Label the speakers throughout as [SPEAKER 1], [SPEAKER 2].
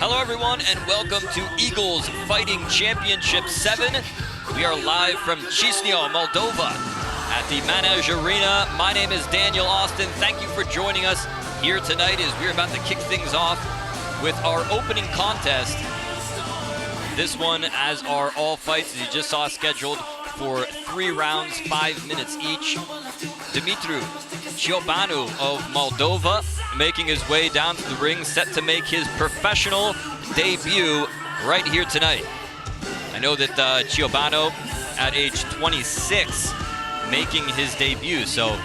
[SPEAKER 1] Hello everyone and welcome to Eagles Fighting Championship 7. We are live from Chisinau, Moldova at the Manaj Arena. My name is Daniel Austin. Thank you for joining us here tonight as we're about to kick things off with our opening contest. This one, as are all fights, as you just saw, scheduled for 3 rounds, 5 minutes each. Dumitru Ciobanu of Moldova making his way down to the ring, set to make his professional debut right here tonight. I know that Ciobanu, at age 26, making his debut, so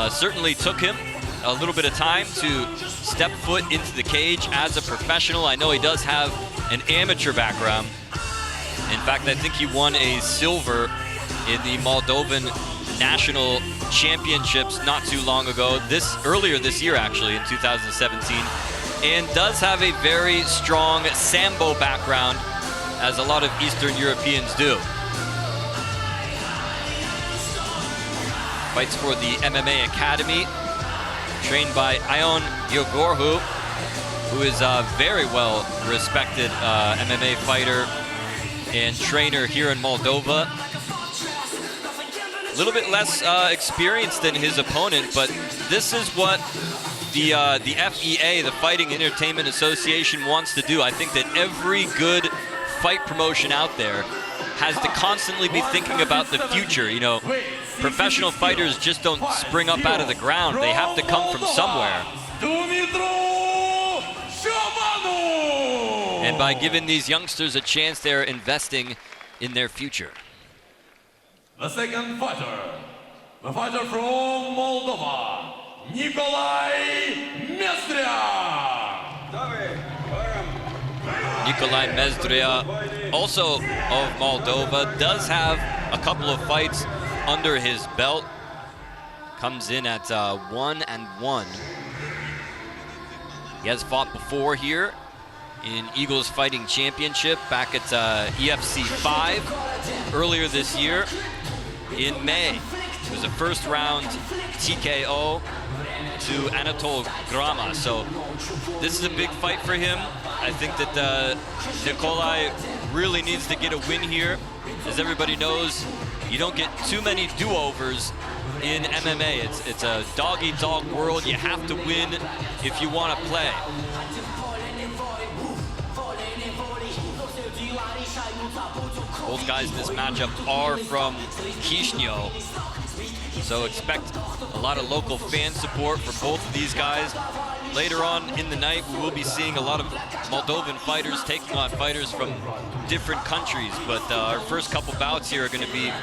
[SPEAKER 1] certainly took him a little bit of time to step foot into the cage as a professional. I know he does have an amateur background. In fact, I think he won a silver in the Moldovan National Championships not too long ago, earlier this year actually, in 2017, and does have a very strong Sambo background, as a lot of Eastern Europeans do. Fights for the MMA Academy, trained by Ion Iogorhu, who is a very well respected MMA fighter and trainer here in Moldova. A little bit less experienced than his opponent, but this is what the FEA, the Fighting Entertainment Association, wants to do. I think that every good fight promotion out there has to constantly be thinking about the future. You know, professional fighters just don't spring up out of the ground. They have to come from somewhere.
[SPEAKER 2] Dumitru Ciobanu!
[SPEAKER 1] And by giving these youngsters a chance, they're investing in their future.
[SPEAKER 2] The second fighter, the fighter from Moldova, Nicolae Mezdrea.
[SPEAKER 1] Nicolae Mezdrea, also of Moldova, does have a couple of fights under his belt. Comes in at 1-1. He has fought before here in Eagles Fighting Championship back at EFC 5 earlier this year. In May, it was a first round TKO to Anatol Grama. So this is a big fight for him. I think that Nicolae really needs to get a win here. As everybody knows, you don't get too many do-overs in MMA. It's a dog-eat-dog world. You have to win if you want to play. Both guys in this matchup are from Chisinau, so expect a lot of local fan support for both of these guys. Later on in the night, we will be seeing a lot of Moldovan fighters taking on fighters from different countries, but our first couple bouts here are going to be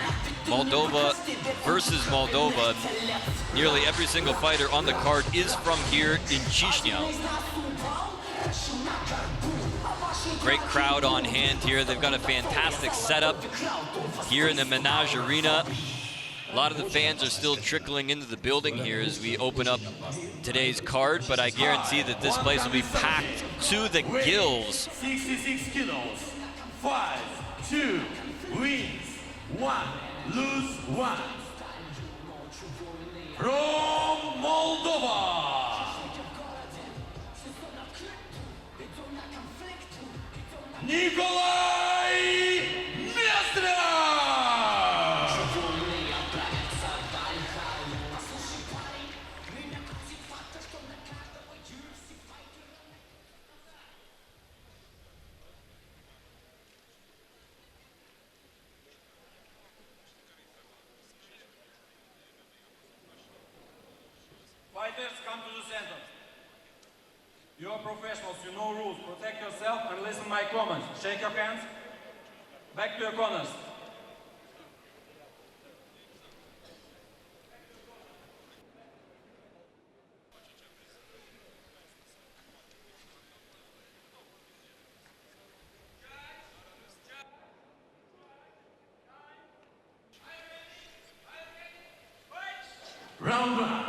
[SPEAKER 1] Moldova versus Moldova. Nearly every single fighter on the card is from here in Chisinau. Great crowd on hand here. They've got a fantastic setup here in the Manaj Arena. A lot of the fans are still trickling into the building here as we open up today's card, but I guarantee that this place will be packed to the gills.
[SPEAKER 2] 66 kilos, 5, 2, wins 1, lose 1. From Moldova, Nicolae Mezdrea! Fighters, come to the center. You are professionals, you know rules. Protect yourself and listen to my comments. Shake your hands. Back to your corners. Round 1.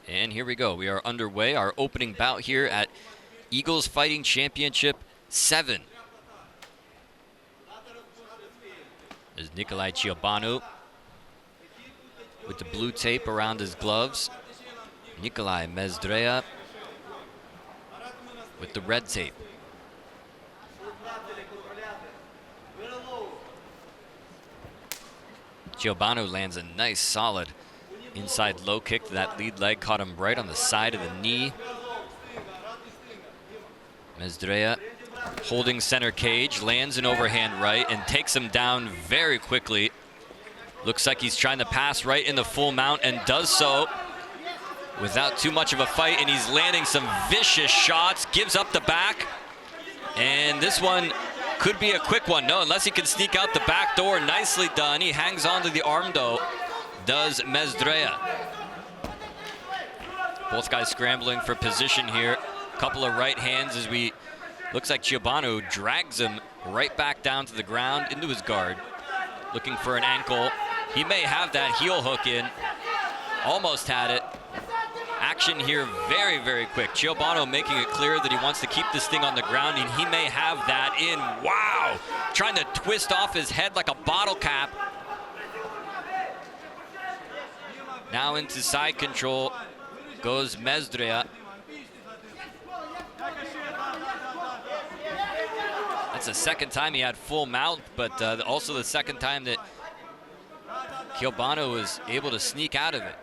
[SPEAKER 1] And here we go. We are underway. Our opening bout here at Eagles Fighting Championship 7. There's Nicolae Ciobanu with the blue tape around his gloves. Nicolae Mezdrea with the red tape Ciobanu lands a nice, solid inside low kick to that lead leg. Caught him right on the side of the knee. Mezdrea holding center cage, lands an overhand right and takes him down very quickly. Looks like he's trying to pass right in the full mount and does so without too much of a fight, and he's landing some vicious shots, gives up the back, and this one could be a quick one. No, unless he can sneak out the back door. Nicely done. He hangs on to the arm though, does Mezdrea. Both guys scrambling for position here. Couple of right hands as looks like Ciobanu drags him right back down to the ground into his guard, looking for an ankle. He may have that heel hook in. Almost had it. Action here very, very quick. Ciobanu making it clear that he wants to keep this thing on the ground, and he may have that in. Wow! Trying to twist off his head like a bottle cap. Now into side control goes Mezdrea. That's the second time he had full mount, but also the second time that Ciobanu was able to sneak out of it.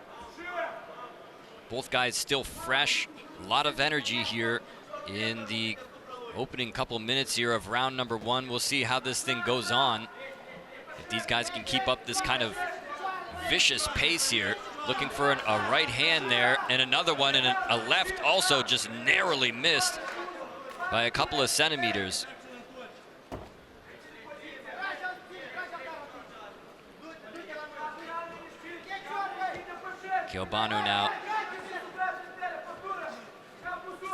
[SPEAKER 1] Both guys still fresh, a lot of energy here in the opening couple minutes here of round number one. We'll see how this thing goes on. If these guys can keep up this kind of vicious pace here. Looking for a right hand there, and another one, and a left also just narrowly missed by a couple of centimeters. Ciobanu now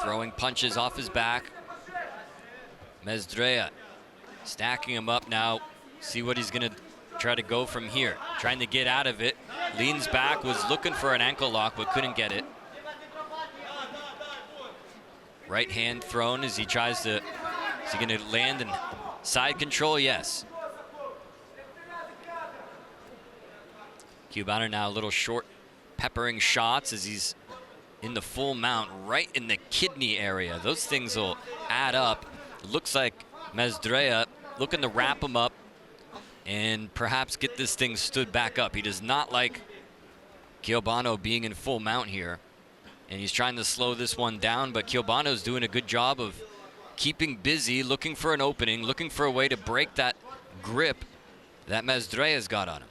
[SPEAKER 1] throwing punches off his back. Mezdrea stacking him up now. See what he's gonna try to go from here. Trying to get out of it. Leans back, was looking for an ankle lock, but couldn't get it. Right hand thrown as he tries to, is he gonna land in side control? Yes. Ciobanu now a little short, peppering shots as he's in the full mount, right in the kidney area. Those things will add up. Looks like Mezdrea looking to wrap him up and perhaps get this thing stood back up. He does not like Ciobanu being in full mount here, and he's trying to slow this one down, but Ciobanu's doing a good job of keeping busy, looking for an opening, looking for a way to break that grip that Mezdrea's got on him.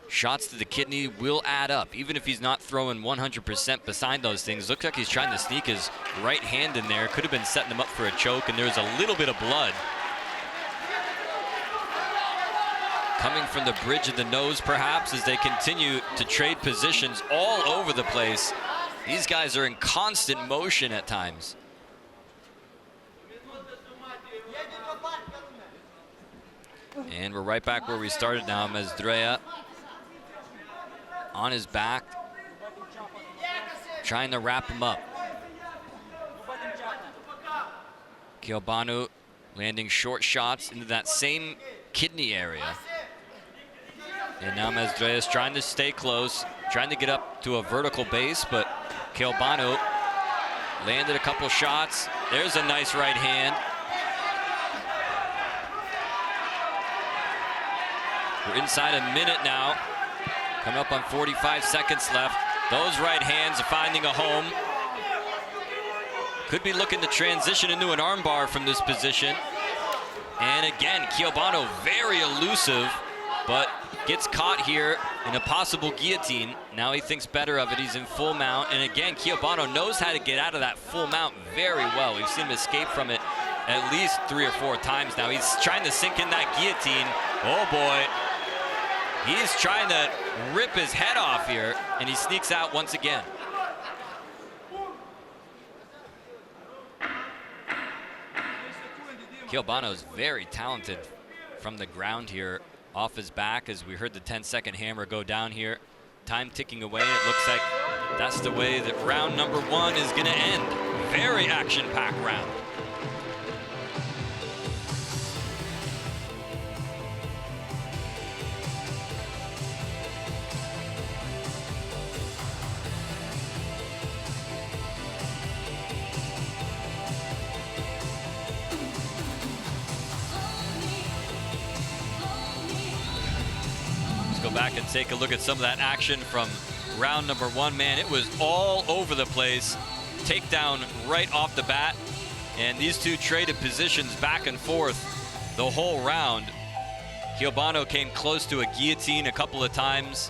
[SPEAKER 1] Shots to the kidney will add up, even if he's not throwing 100% beside those things. Looks like he's trying to sneak his right hand in there. Could have been setting him up for a choke, and there's a little bit of blood coming from the bridge of the nose, perhaps, as they continue to trade positions all over the place. These guys are in constant motion at times. And we're right back where we started now. Mezdrea on his back, trying to wrap him up. Ciobanu landing short shots into that same kidney area. And now Mezdrea is trying to stay close, trying to get up to a vertical base, but Ciobanu landed a couple shots. There's a nice right hand. We're inside a minute now. Coming up on 45 seconds left. Those right hands are finding a home. Could be looking to transition into an armbar from this position. And again, Ciobanu very elusive, but gets caught here in a possible guillotine. Now he thinks better of it. He's in full mount. And again, Ciobanu knows how to get out of that full mount very well. We've seen him escape from it at least 3 or 4 times now. He's trying to sink in that guillotine. Oh boy. He's trying to rip his head off here, and he sneaks out once again. Ciobanu is very talented from the ground here, off his back, as we heard the 10-second hammer go down here. Time ticking away. It looks like that's the way that round number 1 is going to end. Very action-packed round. back and take a look at some of that action from round number 1. Man, it was all over the place. Takedown right off the bat. And these two traded positions back and forth the whole round. Ciobanu came close to a guillotine a couple of times.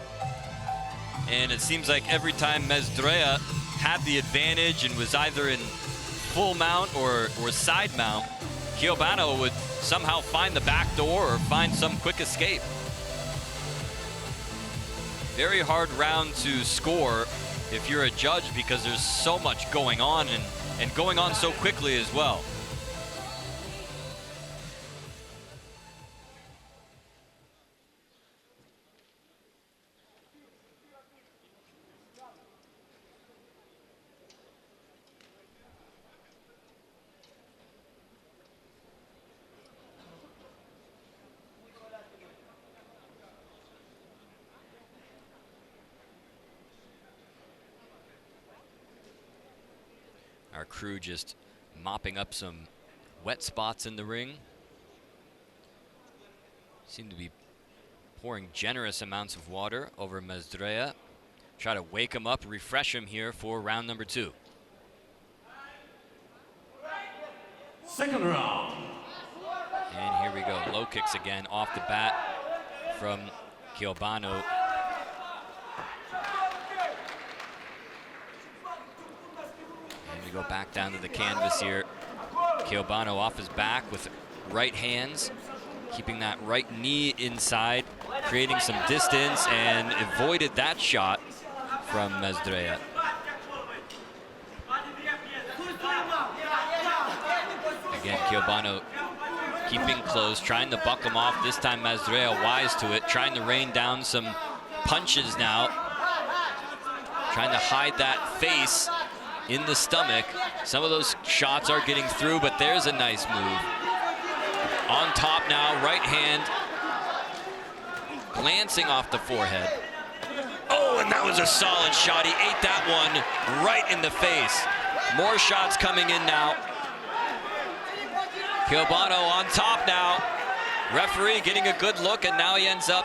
[SPEAKER 1] And it seems like every time Mezdrea had the advantage and was either in full mount or side mount, Ciobanu would somehow find the back door or find some quick escape. Very hard round to score if you're a judge because there's so much going on and going on so quickly as well. Our crew just mopping up some wet spots in the ring. Seem to be pouring generous amounts of water over Mezdrea. Try to wake him up, refresh him here for round number 2.
[SPEAKER 2] Second round.
[SPEAKER 1] And here we go. Low kicks again off the bat from Ciobanu. We go back down to the canvas here. Ciobanu off his back with right hands, keeping that right knee inside, creating some distance, and avoided that shot from Mezdrea. Again, Ciobanu keeping close, trying to buck him off. This time Mezdrea wise to it, trying to rain down some punches now, trying to hide that face in the stomach. Some of those shots are getting through, but there's a nice move. On top now, right hand glancing off the forehead. Oh, and that was a solid shot. He ate that one right in the face. More shots coming in now. Ciobanu on top now. Referee getting a good look, and now he ends up,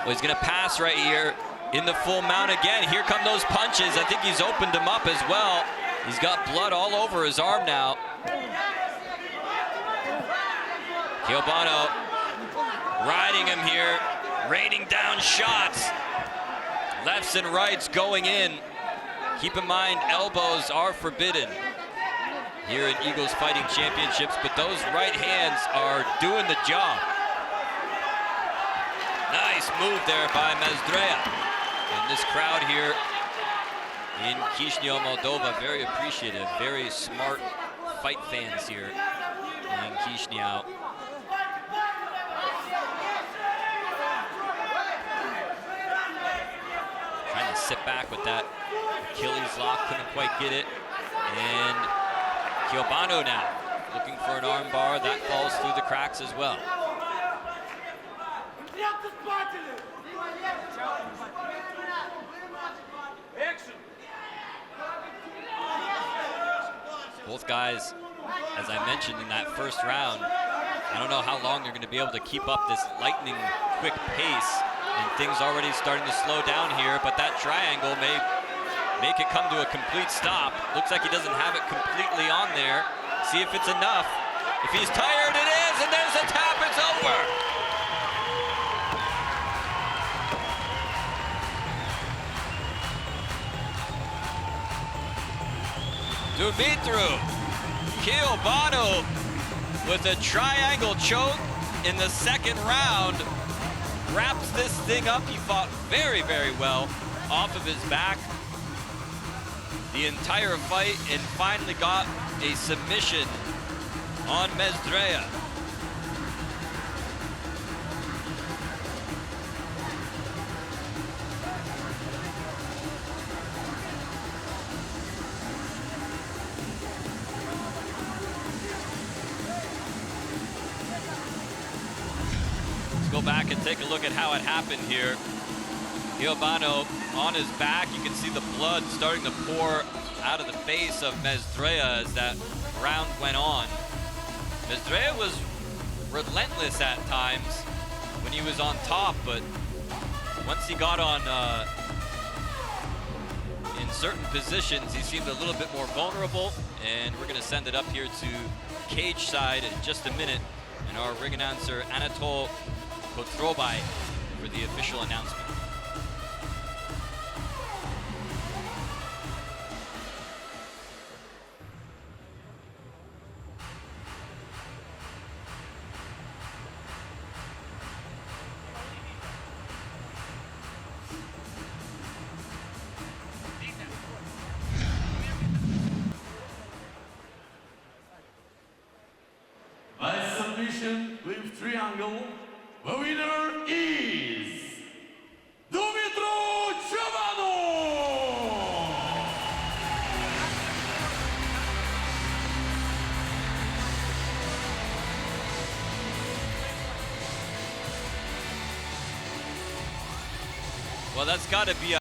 [SPEAKER 1] well, he's gonna pass right here in the full mount again. Here come those punches. I think he's opened him up as well. He's got blood all over his arm now. Ciobanu riding him here, raining down shots. Lefts and rights going in. Keep in mind, elbows are forbidden here in Eagles Fighting Championships, but those right hands are doing the job. Nice move there by Mezdrea. And this crowd here in Chisinau, Moldova, very appreciative, very smart fight fans here in Chisinau. Trying to sit back with that Achilles lock, couldn't quite get it. And Ciobanu now looking for an arm bar, that falls through the cracks as well. Both guys, as I mentioned in that first round, I don't know how long they're going to be able to keep up this lightning quick pace, and things already starting to slow down here, but that triangle may make it come to a complete stop. Looks like he doesn't have it completely on there. See if it's enough. If he's tired, it is, and there's a tap, it's over. Dumitru Ciobanu with a triangle choke in the second round. Wraps this thing up. He fought very, very well off of his back the entire fight and finally got a submission on Mezdrea. Go back and take a look at how it happened here. Ciobanu on his back. You can see the blood starting to pour out of the face of Mezdrea as that round went on. Mezdrea was relentless at times when he was on top, but once he got on in certain positions, he seemed a little bit more vulnerable, and we're going to send it up here to cage side in just a minute, and our ring announcer Anatol Kotrobai for the official announcement.
[SPEAKER 3] By submission with triangle, the winner is Dumitru Ciobanu!
[SPEAKER 1] Well, that's got to be a